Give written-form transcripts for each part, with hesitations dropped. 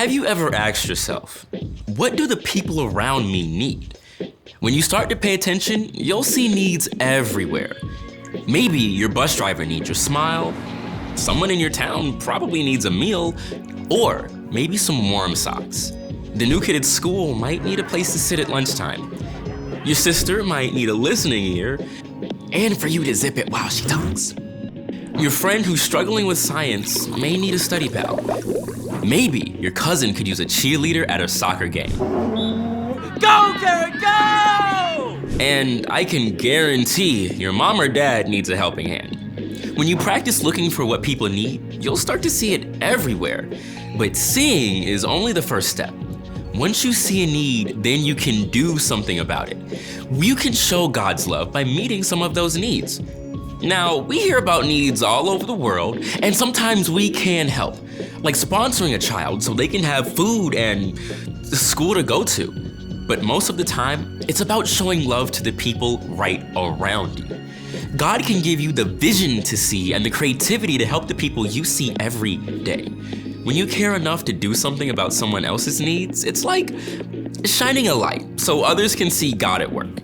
Have you ever asked yourself, what do the people around me need? When you start to pay attention, you'll see needs everywhere. Maybe your bus driver needs your smile, someone in your town probably needs a meal, or maybe some warm socks. The new kid at school might need a place to sit at lunchtime. Your sister might need a listening ear, and for you to zip it while she talks. Your friend who's struggling with science may need a study pal. Maybe your cousin could use a cheerleader at a soccer game. Go, Garrett, go! And I can guarantee your mom or dad needs a helping hand. When you practice looking for what people need, you'll start to see it everywhere. But seeing is only the first step. Once you see a need, then you can do something about it. You can show God's love by meeting some of those needs. Now, we hear about needs all over the world, and sometimes we can help, like sponsoring a child so they can have food and school to go to. But most of the time, it's about showing love to the people right around you. God can give you the vision to see and the creativity to help the people you see every day. When you care enough to do something about someone else's needs, it's like shining a light so others can see God at work.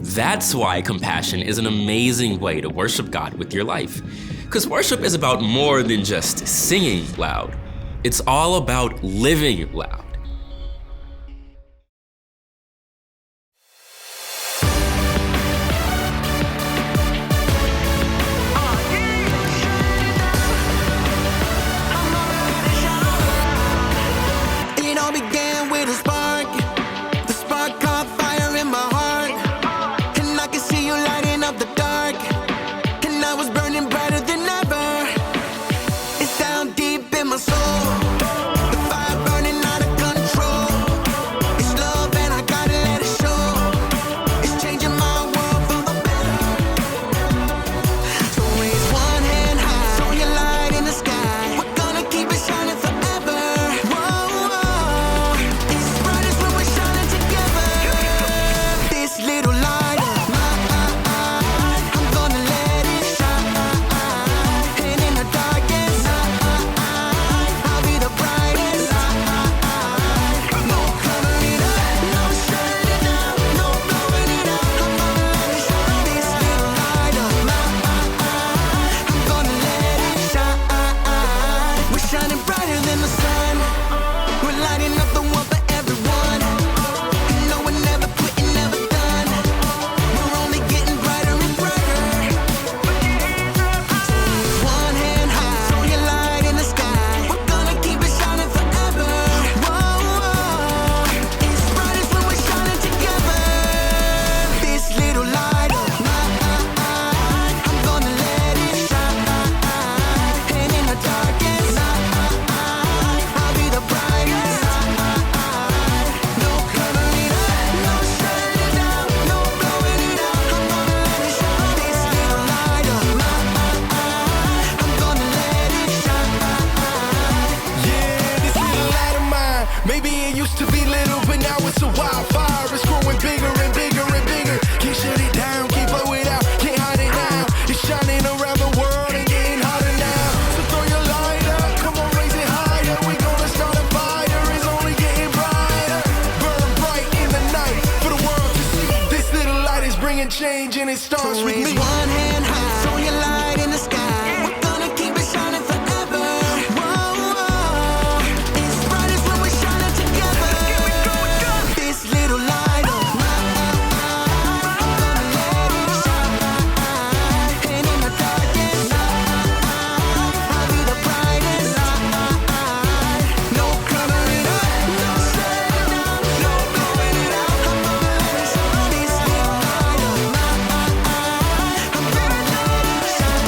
That's why compassion is an amazing way to worship God with your life. Because worship is about more than just singing loud. It's all about living loud. Change and it starts with me. One hand high, so your light in the sky. We're gonna keep it shining forever. Whoa, whoa. It's brightest when we're shining together. This little light of mine, I'm gonna let it shine. And in the darkest night, I'll be the brightest light. No covering up, no shutting down, no blowing it out. I'm gonna let it shine. This little light of mine, I'm gonna let it shine.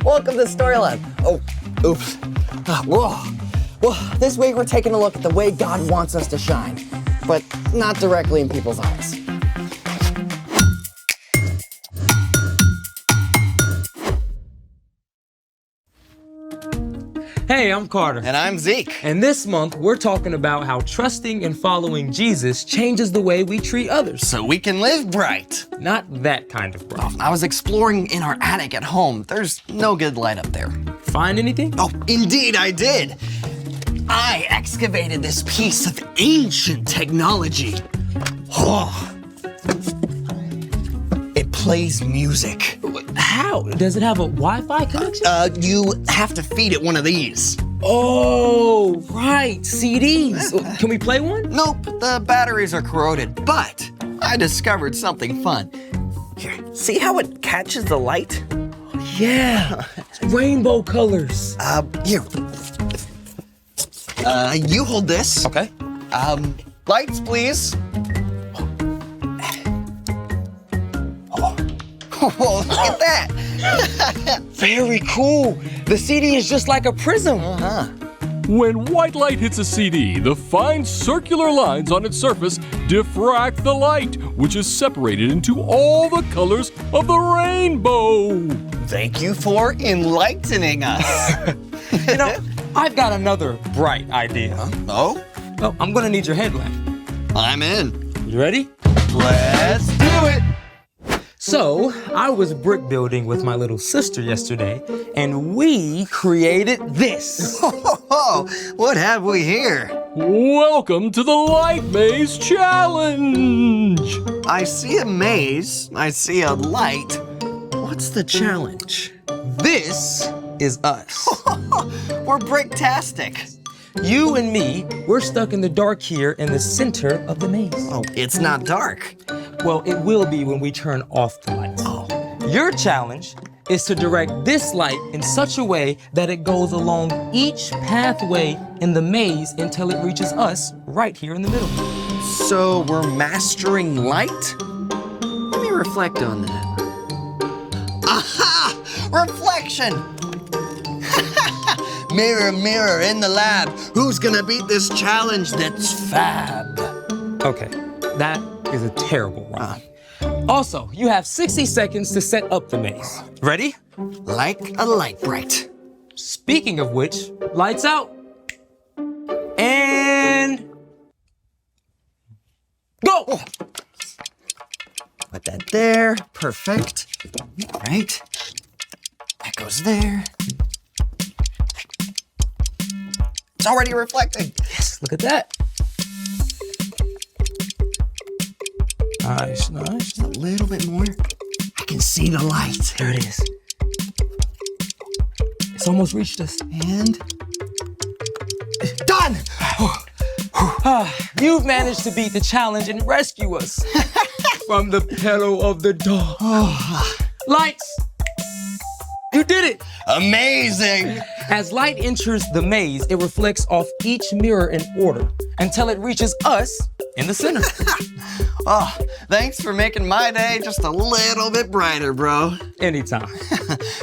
welcome to Storyland. Oh, oops. Whoa. Well, this week we're taking a look at the way God wants us to shine, but not directly in people's eyes. Hey, I'm Carter. And I'm Zeke. And this month, we're talking about how trusting and following Jesus changes the way we treat others. So we can live bright. Not that kind of bright. I was exploring in our attic at home. There's no good light up there. Find anything? Oh, indeed I did. I excavated this piece of ancient technology. Oh. It plays music. How? Does it have a Wi-Fi connection? You have to feed it one of these. Oh, right, CDs. Can we play one? Nope, the batteries are corroded, but I discovered something fun. Here, see how it catches the light? Yeah, rainbow colors. Here. You hold this. Okay. Lights, please. Oh, look at that. Very cool. The CD is just like a prism. When white light hits a CD, the fine circular lines on its surface diffract the light, which is separated into all the colors of the rainbow. Thank you for enlightening us. You know, I've got another bright idea. Oh? Oh, I'm gonna need your headlamp. I'm in. You ready? Let's do it. So, I was brick building with my little sister yesterday, and we created this. What have we here? Welcome to the Light Maze Challenge! I see a maze. I see a light. What's the challenge? This is us. We're bricktastic. You and me, we're stuck in the dark here in the center of the maze. Oh, it's not dark. Well, it will be when we turn off the lights. Oh. Your challenge is to direct this light in such a way that it goes along each pathway in the maze until it reaches us right here in the middle. So we're mastering light? Let me reflect on that. Aha! Reflection! Mirror, mirror in the lab, who's gonna beat this challenge that's fab? Okay, that is a terrible rhyme. Also, you have 60 seconds to set up the maze. Ready? Like a light bright. Speaking of which, lights out. And go! Oh. Put that there, perfect. All right, that goes there. It's already reflecting. Yes, look at that. Nice, nice. Just a little bit more. I can see the light. There it is. It's almost reached us. And done! You've managed to beat the challenge and rescue us from the peril of the dark. Lights! You did it! Amazing! As light enters the maze, it reflects off each mirror in order until it reaches us in the center. Oh, thanks for making my day just a little bit brighter, bro. Anytime.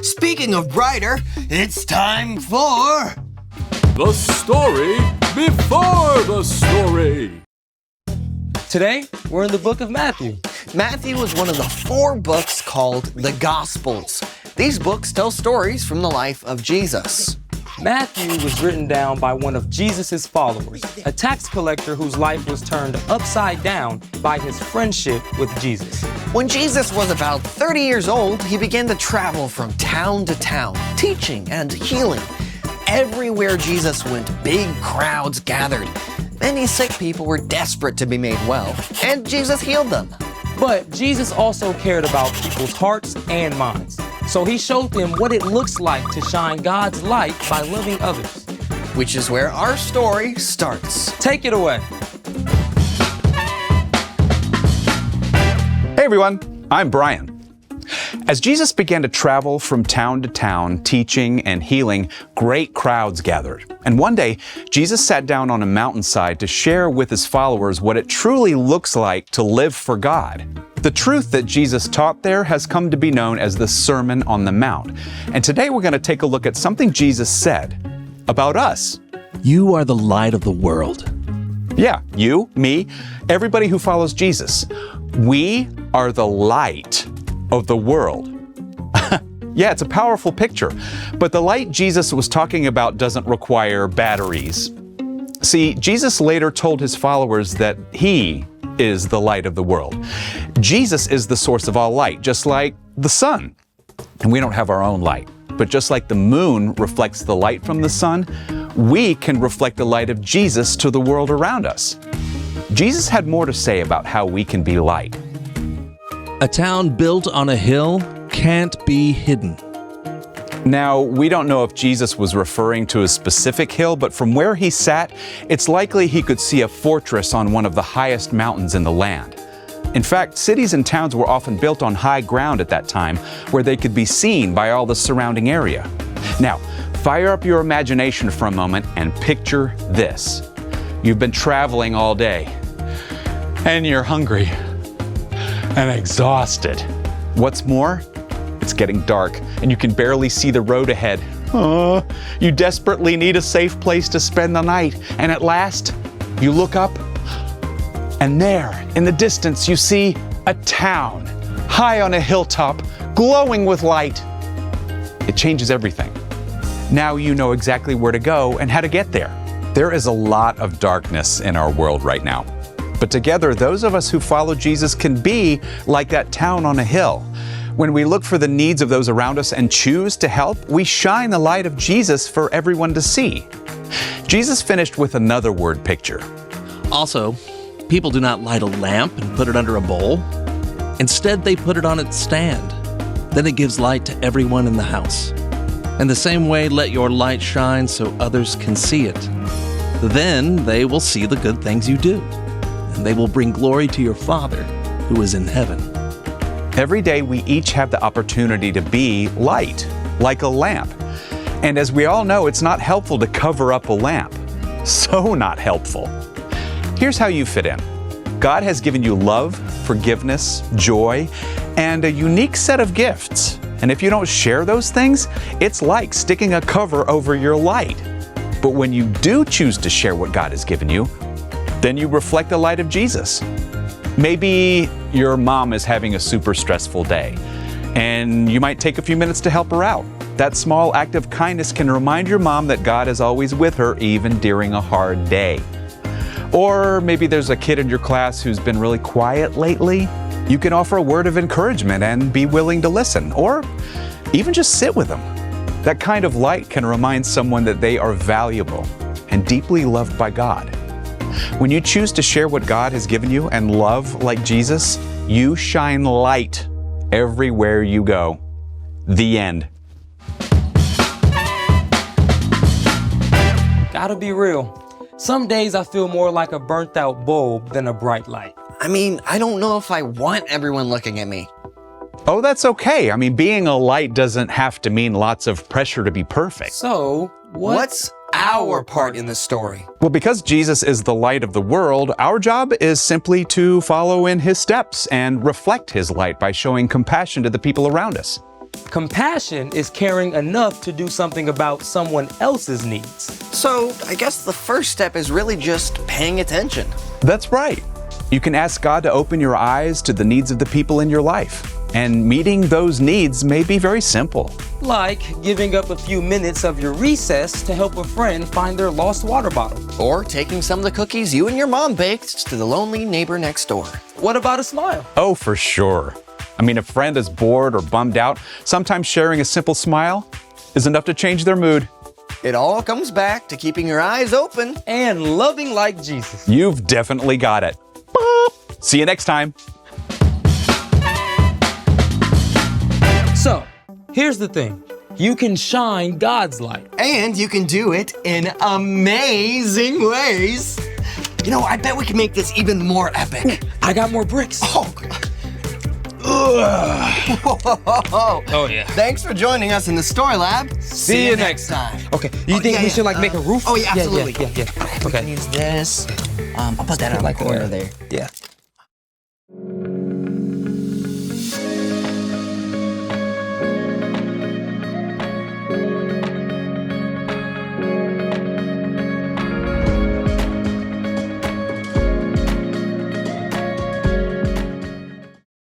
Speaking of brighter, it's time for The story before the story. Today, we're in the book of Matthew. Matthew was one of the 4 books called the Gospels. These books tell stories from the life of Jesus. Matthew was written down by one of Jesus' followers, a tax collector whose life was turned upside down by his friendship with Jesus. When Jesus was about 30 years old, he began to travel from town to town, teaching and healing. Everywhere Jesus went, big crowds gathered. Many sick people were desperate to be made well, and Jesus healed them. But Jesus also cared about people's hearts and minds. So he showed them what it looks like to shine God's light by loving others. Which is where our story starts. Take it away. Hey everyone, I'm Brian. As Jesus began to travel from town to town, teaching and healing, great crowds gathered. And one day, Jesus sat down on a mountainside to share with his followers what it truly looks like to live for God. The truth that Jesus taught there has come to be known as the Sermon on the Mount. And today we're going to take a look at something Jesus said about us. You are the light of the world. Yeah, you, me, everybody who follows Jesus. We are the light of the world. Yeah, it's a powerful picture. But the light Jesus was talking about doesn't require batteries. See, Jesus later told his followers that he is the light of the world. Jesus is the source of all light, just like the sun. And we don't have our own light. But just like the moon reflects the light from the sun, we can reflect the light of Jesus to the world around us. Jesus had more to say about how we can be light. A town built on a hill can't be hidden. Now, we don't know if Jesus was referring to a specific hill, but from where he sat, it's likely he could see a fortress on one of the highest mountains in the land. In fact, cities and towns were often built on high ground at that time, where they could be seen by all the surrounding area. Now, fire up your imagination for a moment and picture this. You've been traveling all day, and you're hungry and exhausted. What's more, it's getting dark, and you can barely see the road ahead. You desperately need a safe place to spend the night, and at last, you look up, and there, in the distance, you see a town, high on a hilltop, glowing with light. It changes everything. Now you know exactly where to go and how to get there. There is a lot of darkness in our world right now. But together, those of us who follow Jesus can be like that town on a hill. When we look for the needs of those around us and choose to help, we shine the light of Jesus for everyone to see. Jesus finished with another word picture. Also, people do not light a lamp and put it under a bowl. Instead, they put it on its stand. Then it gives light to everyone in the house. In the same way, let your light shine so others can see it. Then they will see the good things you do, and they will bring glory to your Father who is in heaven. Every day we each have the opportunity to be light, like a lamp. And as we all know, it's not helpful to cover up a lamp. So not helpful. Here's how you fit in. God has given you love, forgiveness, joy, and a unique set of gifts. And if you don't share those things, it's like sticking a cover over your light. But when you do choose to share what God has given you, then you reflect the light of Jesus. Maybe your mom is having a super stressful day, and you might take a few minutes to help her out. That small act of kindness can remind your mom that God is always with her, even during a hard day. Or maybe there's a kid in your class who's been really quiet lately. You can offer a word of encouragement and be willing to listen, or even just sit with them. That kind of light can remind someone that they are valuable and deeply loved by God. When you choose to share what God has given you and love like Jesus, you shine light everywhere you go. The end. Gotta be real. Some days I feel more like a burnt out bulb than a bright light. I mean, I don't know if I want everyone looking at me. Oh, that's okay. I mean, being a light doesn't have to mean lots of pressure to be perfect. So, what's our part in the story? Well, because Jesus is the light of the world, our job is simply to follow in his steps and reflect his light by showing compassion to the people around us. Compassion is caring enough to do something about someone else's needs. So I guess the first step is really just paying attention. That's right. You can ask God to open your eyes to the needs of the people in your life. And meeting those needs may be very simple. Like giving up a few minutes of your recess to help a friend find their lost water bottle. Or taking some of the cookies you and your mom baked to the lonely neighbor next door. What about a smile? Oh, for sure. I mean, if a friend is bored or bummed out, sometimes sharing a simple smile is enough to change their mood. It all comes back to keeping your eyes open and loving like Jesus. You've definitely got it. See you next time. So, here's the thing. You can shine God's light. And you can do it in amazing ways. You know, I bet we can make this even more epic. I got more bricks. Oh, Oh yeah. Thanks for joining us in the Story Lab. See you next time. Okay. You think we should like make a roof? Oh yeah, absolutely. Yeah. We can Okay. use this. I'll put that on Like the corner there. Yeah.